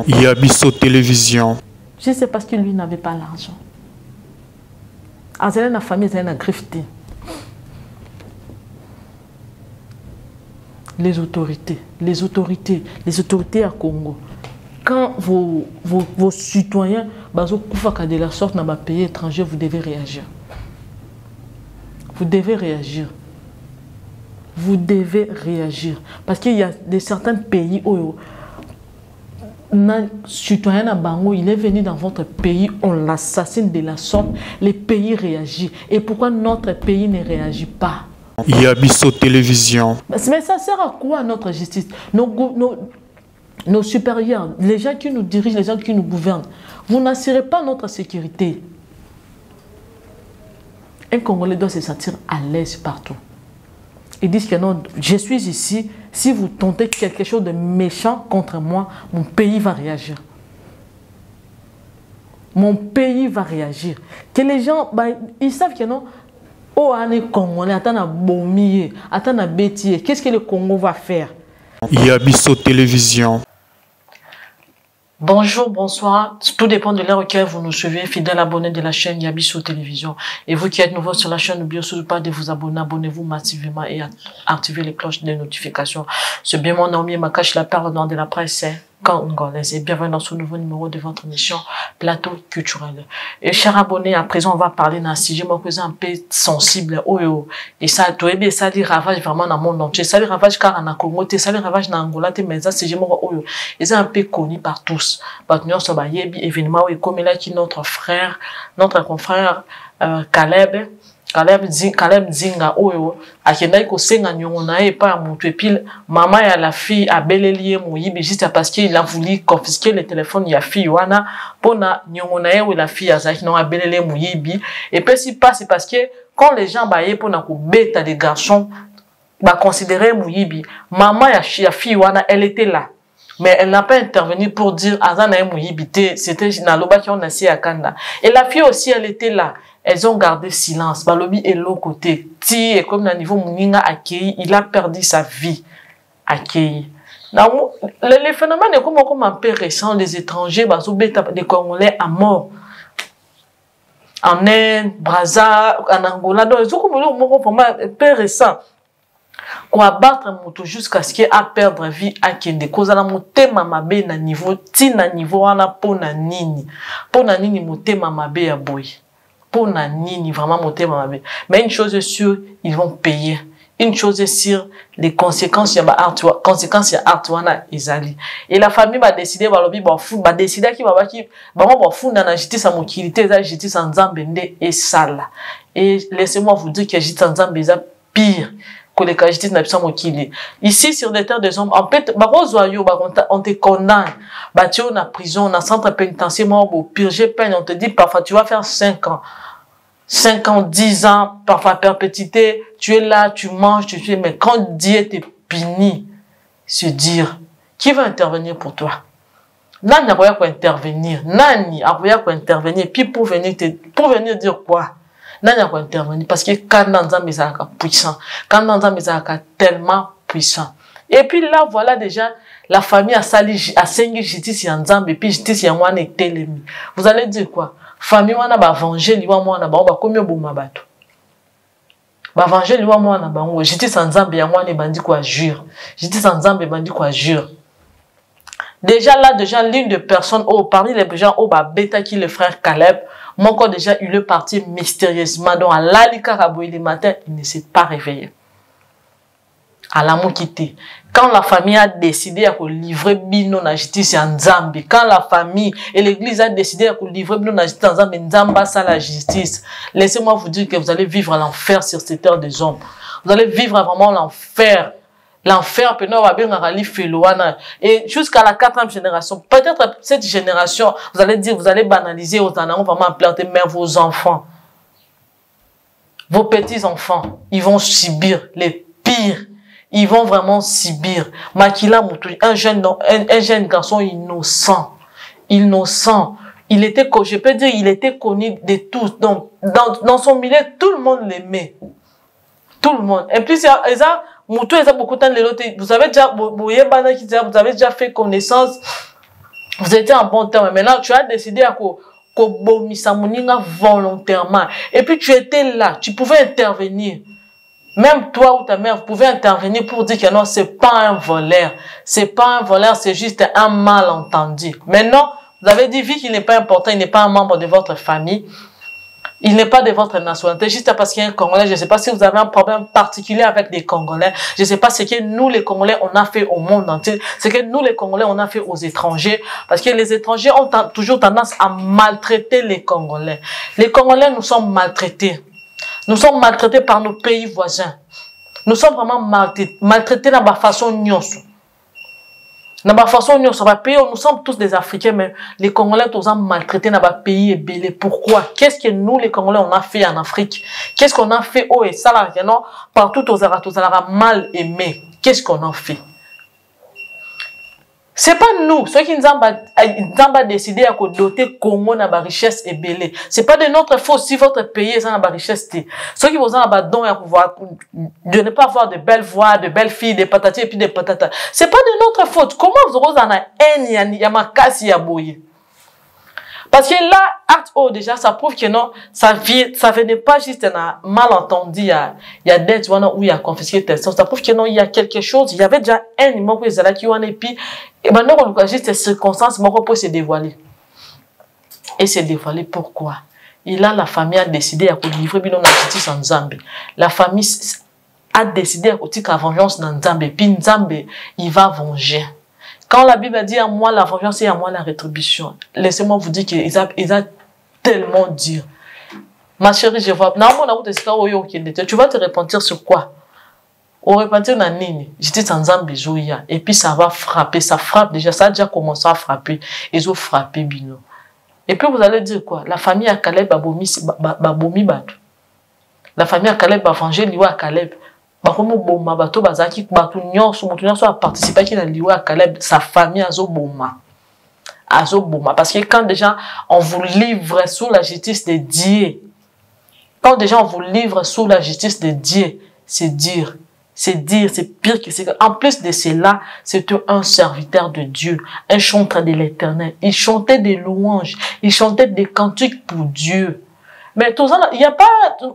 Yabiso Télévision. Je sais parce que lui n'avait pas l'argent. Azalé na famille, azalé na grifté. Les autorités à Congo. Quand vos citoyens de la sorte dans un pays étranger, vous devez réagir. Vous devez réagir. Vous devez réagir. Parce qu'il y a certains pays où un citoyen à Bango, il est venu dans votre pays, on l'assassine de la sorte, les pays réagissent. Et pourquoi notre pays ne réagit pas? Yabiso Télévision. Mais ça sert à quoi notre justice? Nos supérieurs, les gens qui nous dirigent, les gens qui nous gouvernent, vous n'assurez pas notre sécurité. Un Congolais doit se sentir à l'aise partout. Ils disent que non, je suis ici, si vous tentez quelque chose de méchant contre moi, mon pays va réagir. Mon pays va réagir. Que les gens, ils savent que non, oh, on est Congolais, attends à bomber, attends à bêtiser, qu'est-ce que le Congo va faire? Yabiso Télévision. Bonjour, bonsoir. Tout dépend de l'heure auquel vous nous suivez, fidèle abonné de la chaîne Yabiso Télévision. Et vous qui êtes nouveau sur la chaîne, n'oubliez surtout pas de vous abonner. Abonnez-vous massivement et activez les cloches de notification. Ce bien mon Naomi Makache, la perle de la presse congolaise. Et bienvenue dans ce nouveau numéro de votre émission Plateau Culturel. Et chers abonnés, à présent, on va parler d'un sujet un peu sensible. Et ça, ça dit ravage vraiment dans le monde entier. Ça dit ravage car en Congo, ça dit ravage dans Angola, mais ça, c'est c'est un peu connu par tous. Nous sommes événement comme là qui notre frère, notre confrère Caleb Zinga oyo akenda ko senga nyongo na e pa mutu et puis maman ya la fille a belelié moyibi juste parce qu'il a voulu confisquer le téléphone ya fille wana pona nyongo na e la fille azaki no a belelié moyibi et puis si pas c'est parce que quand les gens baye pona ko beta des garçons ba considérer moyibi maman ya fille wana elle était là. Mais elle n'a pas intervenu pour dire Azana et Mouyibité, c'était Naloba qui on a si à Kanda. Et la fille aussi, elle était là. Elles ont gardé silence. Balobi est l'autre côté. Ti et comme le niveau Mouninga accueilli, il a perdu sa vie. Accueilli. Les phénomènes est comme un peu récent, les étrangers, des Congolais à mort. En Inde, Brazza, en Angola, donc ils ont comme un peu récent. Qu'on abattre moto jusqu'à ce qu'il a perdre vie à Kende. Cause à la moté mamabe na niveau, ti na niveau ana pona nini. Pona nini moté mamabe ya boy. Pona nini vraiment moté mamabe. Mais une chose est sûre, ils vont payer. Une chose est sûre, les conséquences ya artuana ezali. Et la famille va décider va décider qui va fou na justice à mokilité za justice en Zambende et sala. Et laissez-moi vous dire que justice en Zambende est pire. Ici, sur des terres des hommes, en fait, on te condamne, tu es en prison, on a centre pénitentiaire, pour purger peine, on te dit parfois tu vas faire 5 ans. 5 ans, 10 ans, parfois perpétuité, tu es là, tu manges, mais quand Dieu te punit, se dire, qui va intervenir pour toi? Nani n'a pas intervenir, Nani a pas intervenir, puis pour venir dire quoi? Nani a intervenir parce que quand Nzambe est puissant, quand Nzambe est tellement puissant. Et puis là, voilà déjà, la famille a saigné justice en Nzambe et puis justice en wana telemi. Vous allez dire quoi? Famille wana ba venger liwa mwana ba ba komyo boma bato. Ba venger liwa mwana ba ngo justice en Nzambe ya wana bandi quoi jure. Justice en Nzambe bandi quoi jure. Déjà là, l'une de personnes, parmi les gens, ba bêta qui le frère Caleb, mon corps déjà, il est parti mystérieusement. Donc, à l'alika le matin, il ne s'est pas réveillé. À la quitté. Quand la famille a décidé à livrer Bino na justice en Zambie, quand la famille et l'église a décidé à livrer Bino na justice en Zambie, Nzamba ça la justice. Laissez-moi vous dire que vous allez vivre l'enfer sur cette terre des hommes. Vous allez vivre vraiment l'enfer. L'enfer, et jusqu'à la 4e génération, peut-être cette génération, vous allez dire, vous allez banaliser, vous allez vraiment planter, mais vos enfants, vos petits-enfants, ils vont subir les pires, ils vont vraiment subir. Makila Moutou, un jeune garçon innocent, il était, je peux dire, il était connu de tous, donc, dans son milieu, tout le monde l'aimait. Tout le monde. Et puis, vous avez déjà fait connaissance Vous étiez en bon terme. Maintenant, tu as décidé à bomisa moninga volontairement. Et puis, tu étais là. Tu pouvais intervenir. Même toi ou ta mère, vous pouvez intervenir pour dire que non, c'est pas un voleur. C'est pas un voleur, c'est juste un malentendu. Maintenant, vous avez dit, vu qu'il n'est pas important, il n'est pas un membre de votre famille, il n'est pas de votre nationalité, juste parce qu'il y a un Congolais. Je ne sais pas si vous avez un problème particulier avec les Congolais. Je ne sais pas ce que nous, les Congolais, on a fait au monde entier. Ce que nous, les Congolais, on a fait aux étrangers. Parce que les étrangers ont toujours tendance à maltraiter les Congolais. Les Congolais, nous sommes maltraités. Nous sommes maltraités par nos pays voisins. Nous sommes vraiment maltraités dans la façon nyonso. Dans la façon nyonso, nous sommes tous des Africains, mais les Congolais tous sont maltraités dans le pays et belé. Pourquoi? Qu'est-ce que nous, les Congolais, on a fait en Afrique? Qu'est-ce qu'on a fait au et ça là, non? Partout aux Arabes, mal aimé. Qu'est-ce qu'on a fait? C'est pas nous, ceux qui nous ont décidé à doter Congo dans la richesse et belé. C'est pas de notre faute si votre pays est dans la richesse. Ceux qui vous ont de ne pas avoir de belles voix, de belles filles, des patatis et puis des patatas. C'est pas de notre faute. Comment vous aurez en haine, yamakasi yaboye? Parce que là, acte O, déjà, ça prouve que non, ça venait pas juste un malentendu, il y a dette, où il y a confisqué tel sens. Ça prouve que non, il y a quelque chose, il y avait déjà un immeuble qui est là, et puis, et maintenant, on a juste ces circonstances, on peut se dévoiler. Et se dévoiler, pourquoi? Et là, la famille a décidé à livrer la justice en Zambie. La famille a décidé à dire la vengeance dans Zambie, puis Zambie, il va venger. Quand la Bible a dit à moi la vengeance et à moi la rétribution, laissez-moi vous dire qu'ils a tellement dur. Ma chérie, je vois. Tu vas te repentir sur quoi? Au repentir dans nini, j'étais en Zambie, et puis ça va frapper, ça frappe déjà, ça a déjà commencé à frapper, ils ont frappé Bino. Et puis vous allez dire quoi? La famille à Caleb a bomi Batu. La famille à Caleb a vengé Liwa à Caleb. Sa famille a zoboma. Parce que quand déjà on vous livre sous la justice de Dieu, quand déjà on vous livre sous la justice de Dieu, c'est dire, c'est pire que c'est. En plus de cela, c'était un serviteur de Dieu, un chanteur de l'Éternel. Il chantait des louanges, il chantait des cantiques pour Dieu. Mais tout ça,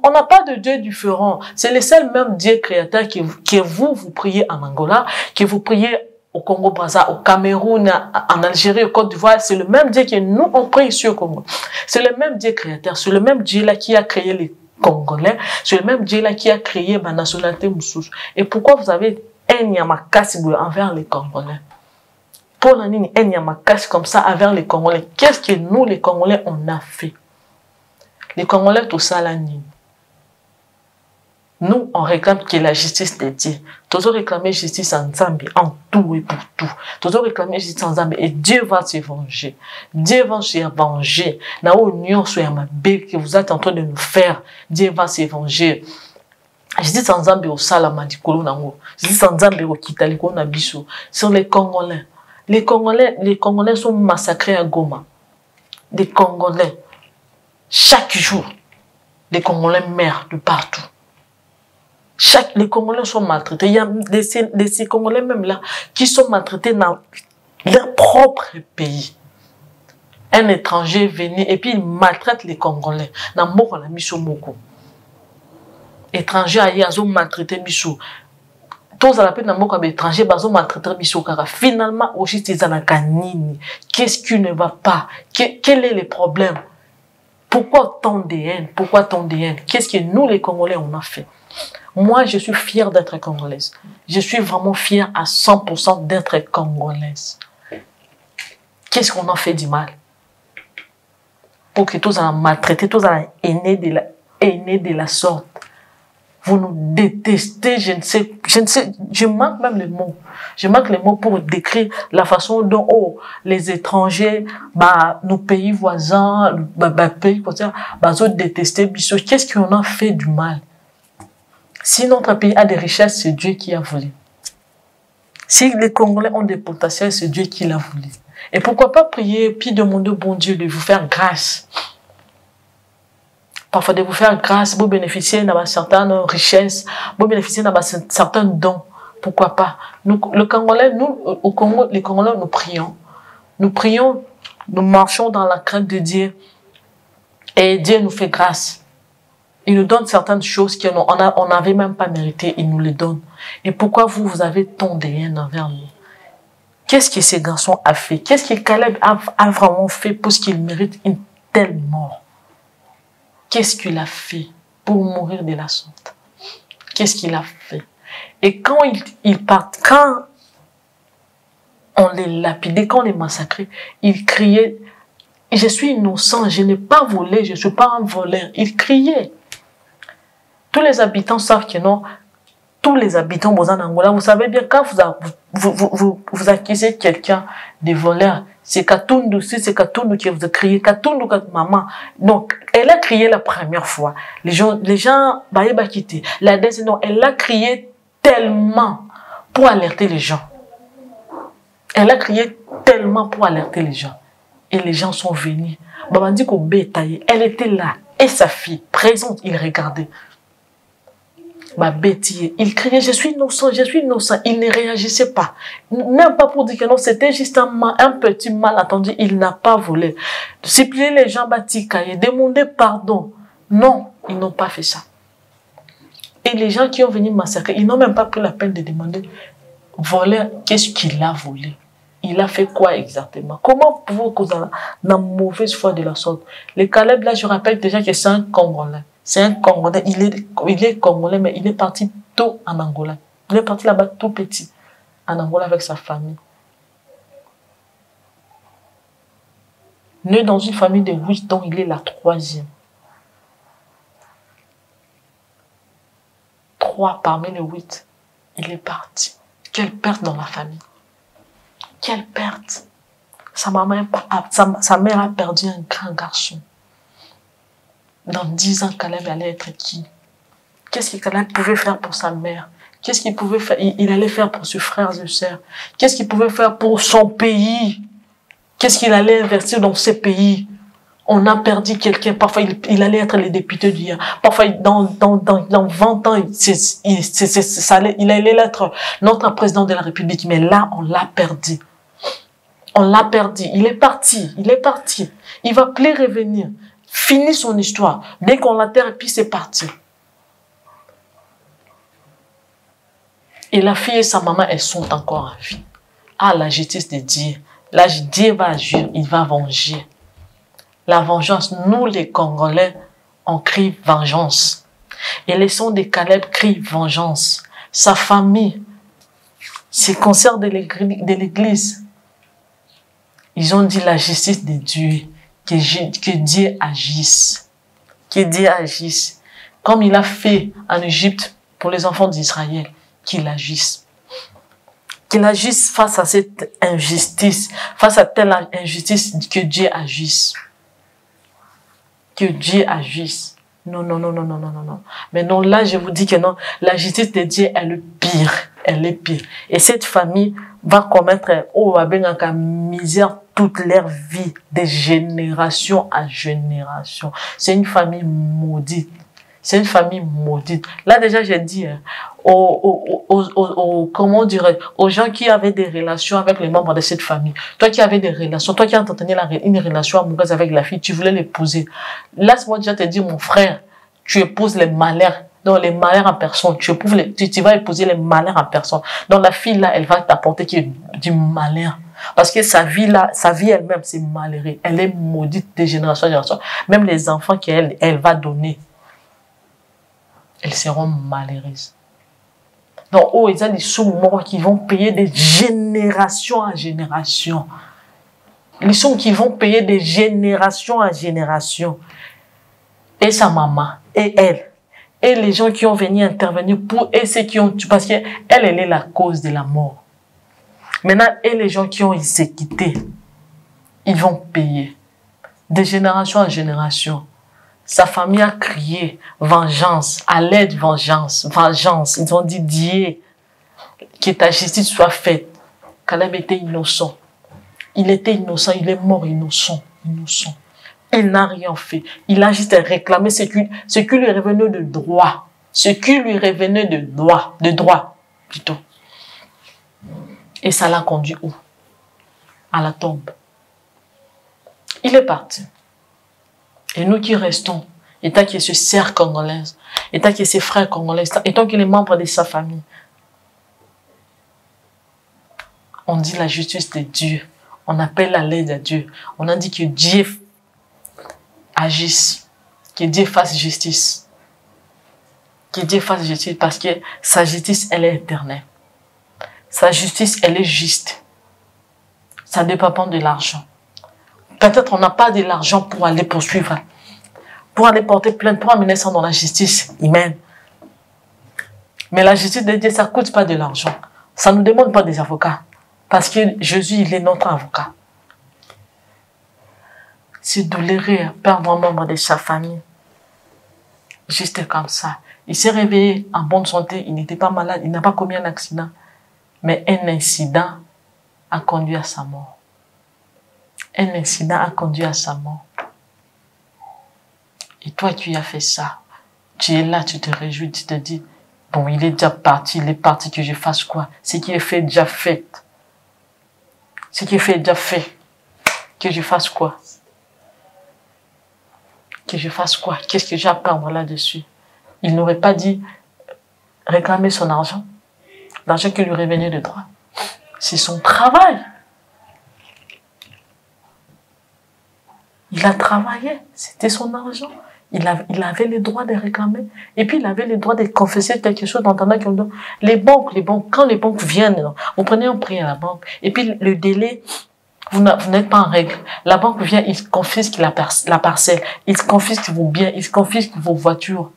on n'a pas de Dieu différent. C'est le seul même Dieu créateur que vous priez en Angola, que vous priez au Congo-Brazza, au Cameroun, en Algérie, au Côte d'Ivoire. C'est le même Dieu que nous, on prie ici au Congo. C'est le même Dieu créateur. C'est le même Dieu là qui a créé les Congolais. C'est le même Dieu là qui a créé ma nationalité Moussous. Et pourquoi vous avez un yamakasi envers les Congolais? Pour la ligne, un yamakasi comme ça envers les Congolais. Qu'est-ce que nous, les Congolais, on a fait? Les Congolais, tout ça, là, nous, on réclame que la justice de Dieu. Toujours réclamer justice en Zambie, en tout et pour tout. Toujours réclamer justice en Zambie. Et Dieu va se venger. Dieu va se venger. Là où nous sommes que vous êtes en train de nous faire, Dieu va se venger. Justice en Zambie au Salamadikolo nango. Justice en Zambie au Kitaliko Nabiso. Sur les Congolais. Les Congolais sont massacrés à Goma. Des Congolais. Chaque jour, les Congolais meurent de partout. Les Congolais sont maltraités. Il y a des Congolais même là qui sont maltraités dans leur propre pays. Un étranger venu et puis il maltraite les Congolais. Dans Moko la mission Moko. Étranger ailleurs, ils ont maltraité Bissou. Tous à la peine dans Moko étranger, ils ont maltraité Bissou. Car finalement, aussi, ils ont canine. Qu'est-ce qui ne va pas? Quel est le problème? Pourquoi tant de haine? Pourquoi tant de haine? Qu'est-ce que nous, les Congolais, on a fait? Moi, je suis fière d'être congolaise. Je suis vraiment fière à 100% d'être congolaise. Qu'est-ce qu'on a fait du mal? Pour que tous en maltraité, tous en aînés de la sorte. Vous nous détestez, je manque même les mots. Je manque les mots pour décrire la façon dont les étrangers, nos pays voisins, pays voisins, ont détesté Bissau. Qu'est-ce qu'on a fait du mal? Si notre pays a des richesses, c'est Dieu qui a voulu. Si les Congolais ont des potentiels, c'est Dieu qui l'a voulu. Et pourquoi pas prier, puis demander au bon Dieu de vous faire grâce. Parfois de vous faire grâce, vous bénéficier de certaines richesses, vous bénéficier de certains dons. Pourquoi pas? Nous, le Congolais, au Congo, les Congolais, nous prions. Nous prions, nous marchons dans la crainte de Dieu et Dieu nous fait grâce. Il nous donne certaines choses qu'on n'avait même pas méritées, il nous les donne. Et pourquoi vous avez tant de haine envers nous? Qu'est-ce que ce garçon a fait? Qu'est-ce que Caleb a vraiment fait pour ce qu'il mérite une telle mort? Qu'est-ce qu'il a fait pour mourir de la sorte? Qu'est-ce qu'il a fait? Et quand il part, quand on les lapidait, quand on les massacrait, il criait, je suis innocent, je n'ai pas volé, je ne suis pas un voleur. Il criait. Tous les habitants savent que non, tous les habitants d'Angola, vous savez bien, quand vous accusez quelqu'un de voleur, c'est Katundu, c'est Katundu qui vous a crié, Katundu, maman. Donc, elle a crié la première fois. Les gens, bah, quitté. La deuxième, non, elle a crié tellement pour alerter les gens. Elle a crié tellement pour alerter les gens. Et les gens sont venus. Maman dit qu'au bétail, elle était là. Et sa fille, présente, il regardait. Ma bêtise, il criait, je suis innocent, je suis innocent. Il ne réagissait pas. Même pas pour dire que non, c'était juste un petit malentendu. Il n'a pas volé. Supplier les gens bâtis, demander pardon. Non, ils n'ont pas fait ça. Et les gens qui ont venu massacrer, ils n'ont même pas pris la peine de demander, voler, qu'est-ce qu'il a volé? Il a fait quoi exactement? Comment pouvez-vous causer la mauvaise foi de la sorte? Les Caleb, là, je rappelle déjà que c'est un Congolais. C'est un Congolais. Il est Congolais, mais il est parti tôt en Angola. Il est parti là-bas tout petit, en Angola avec sa famille. Né dans une famille de 8 dont il est la 3e. 3 parmi les 8. Il est parti. Quelle perte dans la famille. Quelle perte. Sa mère a perdu un grand garçon. Dans 10 ans, Caleb allait être qui? Qu'est-ce que Caleb pouvait faire pour sa mère? Qu'est-ce qu'il pouvait faire? Il allait faire pour ses frères et sœurs. Qu'est-ce qu'il pouvait faire pour son pays? Qu'est-ce qu'il allait investir dans ce pays? On a perdu quelqu'un. Parfois, il allait être le député du Yémen. Parfois, dans 20 ans, il allait être notre président de la République. Mais là, on l'a perdu. On l'a perdu. Il est parti. Il est parti. Il va plus revenir. Fini son histoire. Dès qu'on l'enterre, et puis c'est parti. Et la fille et sa maman, elles sont encore en vie. Ah, la justice de Dieu. Là, Dieu va agir, il va venger. La vengeance, nous les Congolais, on crie vengeance. Et les sons de Caleb crient vengeance. Sa famille, ses concerts de l'église, ils ont dit la justice de Dieu. Que Dieu agisse. Que Dieu agisse. Comme il a fait en Égypte pour les enfants d'Israël. Qu'il agisse. Qu'il agisse face à cette injustice. Face à telle injustice, que Dieu agisse. Que Dieu agisse. Non, non, non, non, non, non, non, non. Mais non, là, je vous dis que non. La justice de Dieu est le pire. Elle est pire. Et cette famille va commettre, misère toute leur vie, de génération à génération. C'est une famille maudite. C'est une famille maudite. Là, déjà, j'ai dit, comment dirais, aux gens qui avaient des relations avec les membres de cette famille. Toi qui avais des relations, toi qui as entretenu une relation amoureuse avec la fille, tu voulais l'épouser. Laisse-moi déjà te dire, mon frère, tu épouses les malheurs. Donc, les malheurs en personne. Tu vas épouser les malheurs en personne. Donc, la fille, là, elle va t'apporter du malheur. Parce que sa vie elle-même, c'est malheureux. Elle est maudite de génération en génération. Même les enfants qu'elle va donner, elles seront malheureuses. Donc, ils ont des sous-morts qui vont payer de génération en génération. Les sous qui vont payer de génération en génération. Et sa maman, et elle. Et les gens qui ont venu intervenir pour, et ceux qui ont tué, parce qu'elle, elle est la cause de la mort. Maintenant, et les gens qui ont exécuté, ils vont payer. De génération en génération. Sa famille a crié vengeance, à l'aide vengeance, vengeance. Ils ont dit Dieu, que ta justice soit faite. Caleb était innocent. Il était innocent, il est mort innocent, innocent. Il n'a rien fait. Il a juste réclamé ce qui lui revenait de droit. Ce qui lui revenait de droit, plutôt. Et ça l'a conduit où? À la tombe. Il est parti. Et nous qui restons, étant qu'il est ce sœur congolaise, étant qu'il est ses frères congolais, étant qu'il est membre de sa famille, on dit la justice de Dieu. On appelle la l'aide à Dieu. On a dit que Dieu agisse, que Dieu fasse justice. Que Dieu fasse justice parce que sa justice, elle est éternelle. Sa justice, elle est juste. Ça ne dépend pas de l'argent. Peut-être on n'a pas de l'argent pour aller poursuivre, pour aller porter plainte, pour amener ça dans la justice humaine. Mais la justice de Dieu, ça ne coûte pas de l'argent. Ça ne nous demande pas des avocats. Parce que Jésus, il est notre avocat. C'est douloureux perdre un membre de sa famille. Juste comme ça. Il s'est réveillé en bonne santé, il n'était pas malade, il n'a pas commis un accident. Mais un incident a conduit à sa mort. Un incident a conduit à sa mort. Et toi qui as fait ça, tu es là, tu te réjouis, tu te dis, bon, il est déjà parti, il est parti, que je fasse quoi? Ce qui est fait, déjà fait. Ce qui est fait, déjà fait. Que je fasse quoi? Que je fasse quoi? Qu'est-ce que j'ai à perdre là-dessus? Il n'aurait pas dit réclamer son argent. L'argent qui lui revenait de droit. C'est son travail. Il a travaillé. C'était son argent. Il avait le droit de réclamer. Et puis, il avait le droit de confesser quelque chose dans les banques, quand les banques viennent, vous prenez un prêt à la banque. Et puis, le délai, vous n'êtes pas en règle. La banque vient, il confisque la parcelle. Il confisque vos biens. Il confisque vos voitures.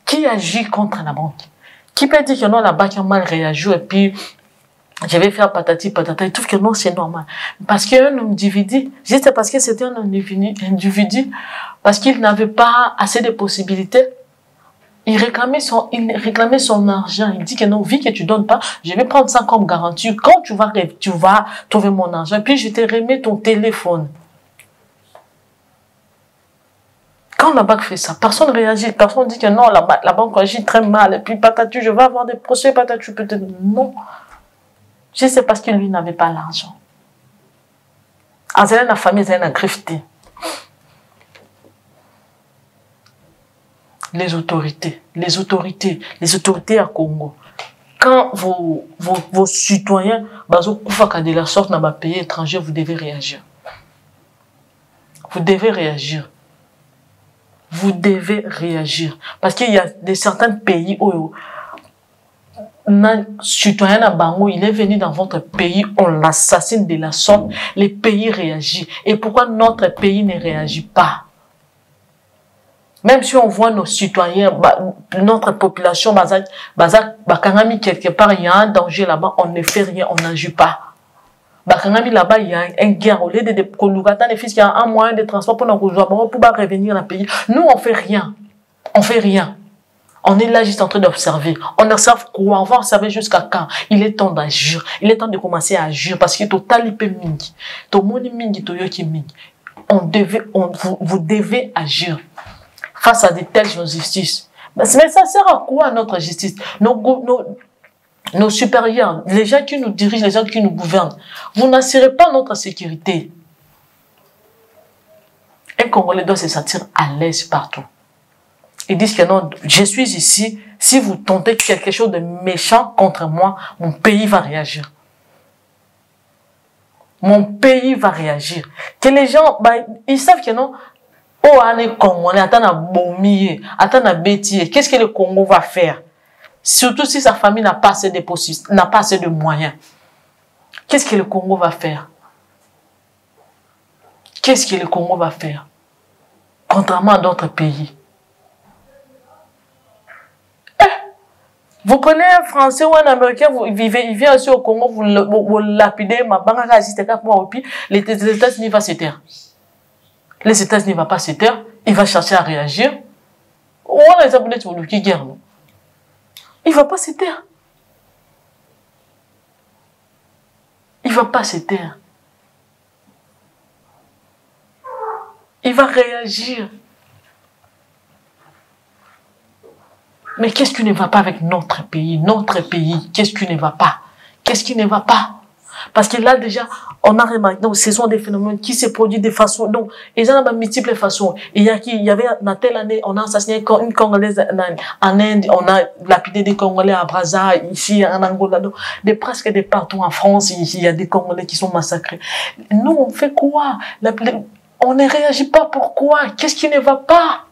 Qui agit contre la banque? Qui peut dire que non, la banque a mal réagi et puis je vais faire patati patata. Il trouve que non, c'est normal. Parce qu'un individu, juste parce que c'était un individu, parce qu'il n'avait pas assez de possibilités, il réclamait son argent. Il dit que non, vu que tu donnes pas, je vais prendre ça comme garantie. Quand tu vas trouver mon argent, puis je te remets ton téléphone. Quand la banque fait ça, personne ne réagit, personne dit que non, la banque agit très mal, et puis patatu, je vais avoir des procès, patatu, peut-être. Non. Je sais parce que lui n'avait pas l'argent. La famille, elle a grifté. Les autorités à Congo. Quand vos citoyens, de la sorte dans un pays étranger, vous devez réagir. Vous devez réagir. Vous devez réagir. Parce qu'il y a certains pays où un citoyen à Bango, il est venu dans votre pays, on l'assassine de la sorte, les pays réagissent. Et pourquoi notre pays ne réagit pas? Même si on voit nos citoyens, notre population, quelque part, il y a un danger là-bas, on ne fait rien, on n'agit pas. Là-bas, il y a une guerre. Au lieu de il y a un moyen de transport pour revenir dans le pays. Nous, on ne fait rien. On ne fait rien. On est là juste en train d'observer. On observe quoi? On va observer jusqu'à quand? Il est temps d'agir. Il est temps de commencer à agir parce que vous devez agir face à de telles injustices. Mais ça sert à quoi notre justice? Nos supérieurs, les gens qui nous dirigent, les gens qui nous gouvernent, vous n'assurez pas notre sécurité. Un Congolais doit se sentir à l'aise partout. Ils disent que non, je suis ici, si vous tentez quelque chose de méchant contre moi, mon pays va réagir. Mon pays va réagir. Que les gens, ils savent que non, oh, on est Congolais, attends à bomber, attends à bêtiser, qu'est-ce que le Congo va faire? Surtout si sa famille n'a pas assez de moyens. Qu'est-ce que le Congo va faire? Qu'est-ce que le Congo va faire? Contrairement à d'autres pays. Vous prenez un Français ou un Américain, il vient aussi au Congo, vous lapidez, les États-Unis vont se taire. Les États-Unis ne vont pas se taire, il va chercher à réagir. On a les abonnés qui guerre, non? Il ne va pas se taire. Il ne va pas se taire. Il va réagir. Mais qu'est-ce qui ne va pas avec notre pays? Notre pays, qu'est-ce qui ne va pas? Qu'est-ce qui ne va pas? Parce que là, déjà, on a remarqué, donc, ce sont des phénomènes qui se produisent de façon, donc, ils en ont multiples façons. Il y avait, dans telle année, on a assassiné une Congolaise en Inde, on a lapidé des Congolais à Brazza, ici, en Angola, donc, presque de partout en France, il y a des Congolais qui sont massacrés. Nous, on fait quoi? On ne réagit pas, pourquoi? Qu'est-ce qui ne va pas?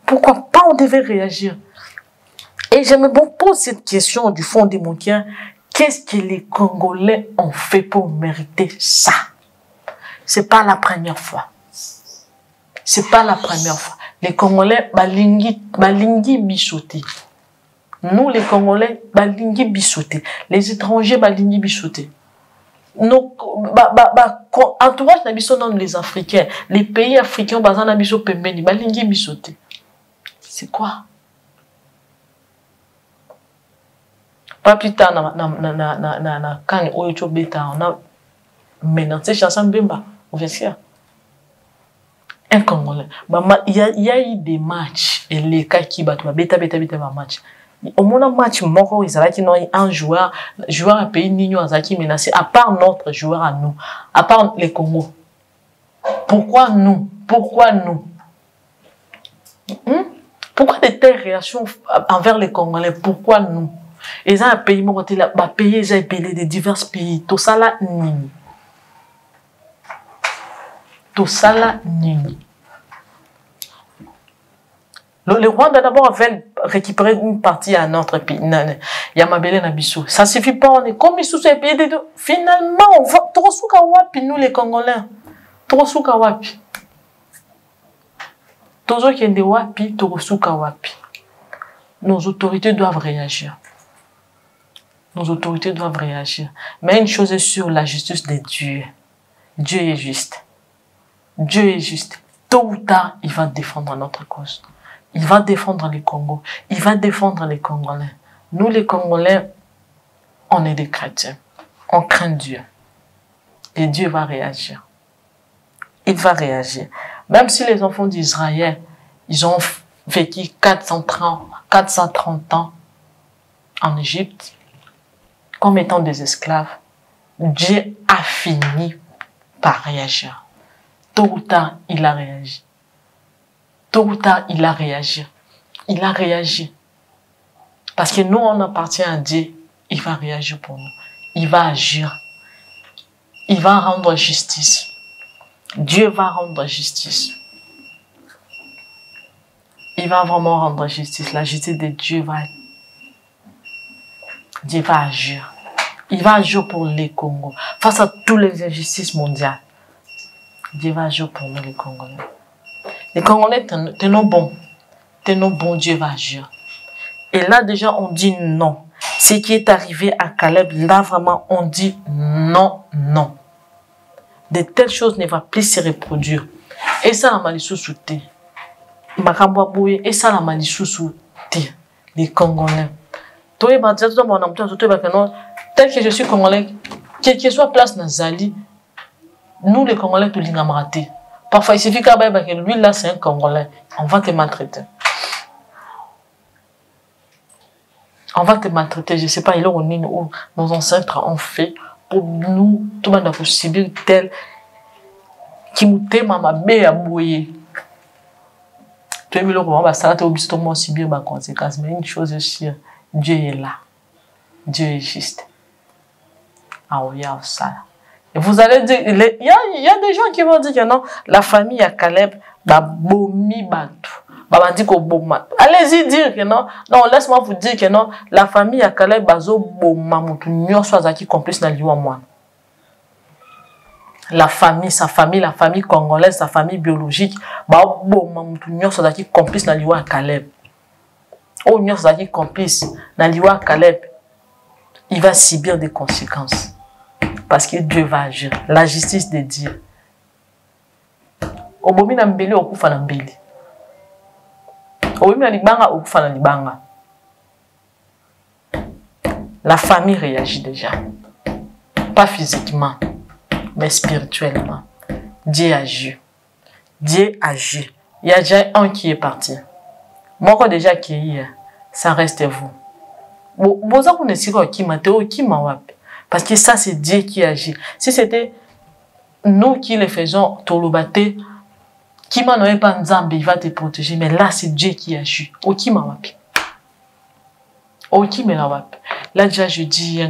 Pourquoi pas on devait réagir? Et je me pose cette question du fond de mon cœur. Qu'est-ce que les Congolais ont fait pour mériter ça? C'est pas la première fois. C'est pas la première fois. Les Congolais, balingi bichoté. Nous, les Congolais, balingi bichoté. Les étrangers, balingi bichoté. Nos, entourage n'abisso non les Africains. Les pays africains, bazan n'abisso pembeni, balingi bichoté. C'est quoi? Pas plus tard, quand on a menacé Chanson Bemba, vous voyez ça? Un Congolais. Il y a eu des matchs, et les cas qui battent, bêta match. Au moins, un match, un joueur à pays Nino Azaki menacé, à part notre joueur à nous, à part les Congos. Pourquoi nous? Pourquoi nous? Pourquoi de telles réactions envers les Congolais? Pourquoi nous? Et ça, un pays, mon côté là, pays, j'ai payé de divers pays. Tout ça là, nini. Tout ça là, nini. Le Rwanda d'abord avait récupéré une partie à notre pays. Yamabele Nabissou. Ça suffit pas, on est comme sous ces pays. Finalement, on va. Torosuka wapi, nous les Congolais. Torosuka wapi. Tozo kende wapi, Torosuka wapi. Nos autorités doivent réagir. Nos autorités doivent réagir. Mais une chose est sûre, la justice de Dieu. Dieu est juste. Dieu est juste. Tôt ou tard, il va défendre notre cause. Il va défendre les Congos. Il va défendre les Congolais. Nous, les Congolais, on est des chrétiens. On craint Dieu. Et Dieu va réagir. Il va réagir. Même si les enfants d'Israël, ils ont vécu 430 ans en Égypte, comme étant des esclaves, Dieu a fini par réagir. Tôt ou tard, il a réagi. Tôt ou tard, il a réagi. Il a réagi. Parce que nous, on appartient à Dieu. Il va réagir pour nous. Il va agir. Il va rendre justice. Dieu va rendre justice. Il va vraiment rendre justice. La justice de Dieu va agir. Il va agir pour les Congos. Face à toutes les injustices mondiales. Dieu va agir pour nous, les Congolais. Les Congolais, tenons bon. Tenons bon, Dieu va agir. Et là, déjà, on dit non. Ce qui est arrivé à Caleb, là, vraiment, on dit non, non. De telles choses ne vont plus se reproduire. Et ça, la malissou souté. Et ça, la malissou souté. Les Congolais. Tel que je suis Congolais, quelle que soit place dans Zali, nous, les Congolais, tout l'ingramaraté. Parfois, il suffit que lui, là, c'est un Congolais. On va te maltraiter. On va te maltraiter. Je ne sais pas, il y a où nos ancêtres ont fait pour nous, tout le monde a subir tel qui nous t'aime à ma bé à bouiller. Tu as vu le roman, ça a été obligé de subir ma conséquence. Mais une chose est sûre, Dieu est là. Dieu est juste. Ah oui, ça. Et vous allez dire, il y a des gens qui vont dire que non, la famille à Caleb, bah, bomi batou. Bah, dit qu'au boma. Allez-y dire que non. Non, laisse-moi vous dire que non, la famille à Caleb, bazo boma, moutou, nyo soit qui complice na liwa moi. La famille, sa famille, la famille congolaise, sa famille biologique, bah, boma, moutou, nyo soit qui complice na liwa Caleb. Oh, nyo soit qui complice na liwa Caleb. Il va subir des conséquences. Parce que Dieu va agir. La justice de Dieu. Obomi na mbeli okufa na mbeli. Obomi na libanga okufa na libanga. La famille réagit déjà. Pas physiquement, mais spirituellement. Dieu agit. Dieu agit. Il y a déjà un qui est parti. Moi, déjà qui est, ça reste vous. Boza vous ne sirez qui m'a wapi. Parce que ça, c'est Dieu qui agit. Si c'était nous qui les faisons, Tolobate, qui m'a nommé pas Nzambe, il va te protéger. Mais là, c'est Dieu qui agit. Oki m'a wapi. Oki me la wapi. Là, déjà, je dis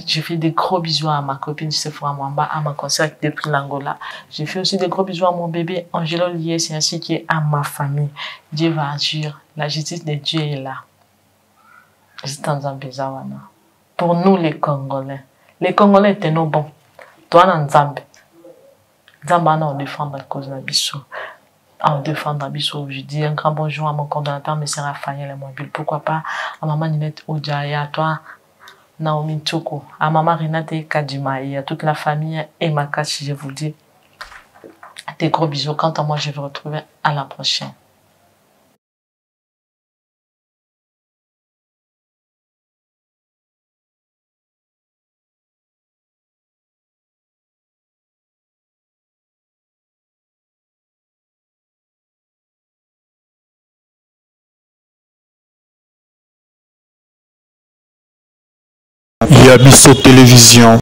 je fais des gros bisous à ma copine Sephora Mwamba, à ma concert depuis l'Angola. Je fais aussi des gros bisous à mon bébé Angelo Lié, c'est ainsi qui est à ma famille. Dieu va agir. La justice de Dieu est là. C'est en Zambezawana. Pour nous, les Congolais. Les Congolais étaient nos bons. Toi, dans Nzambe. Nzambe, on défend la cause de la Bissou. On défend la Bissou. Je dis un grand bonjour à mon coordonnateur, M. Raphaël Mobile. Pourquoi pas à maman Ninette Oudjaya, à toi, Naomi Tchoko, à maman Renate Kadima et à toute la famille et Makachi, je vous dis des gros bisous. Quant à moi, je vais vous retrouver à la prochaine. Yabiso Télévision.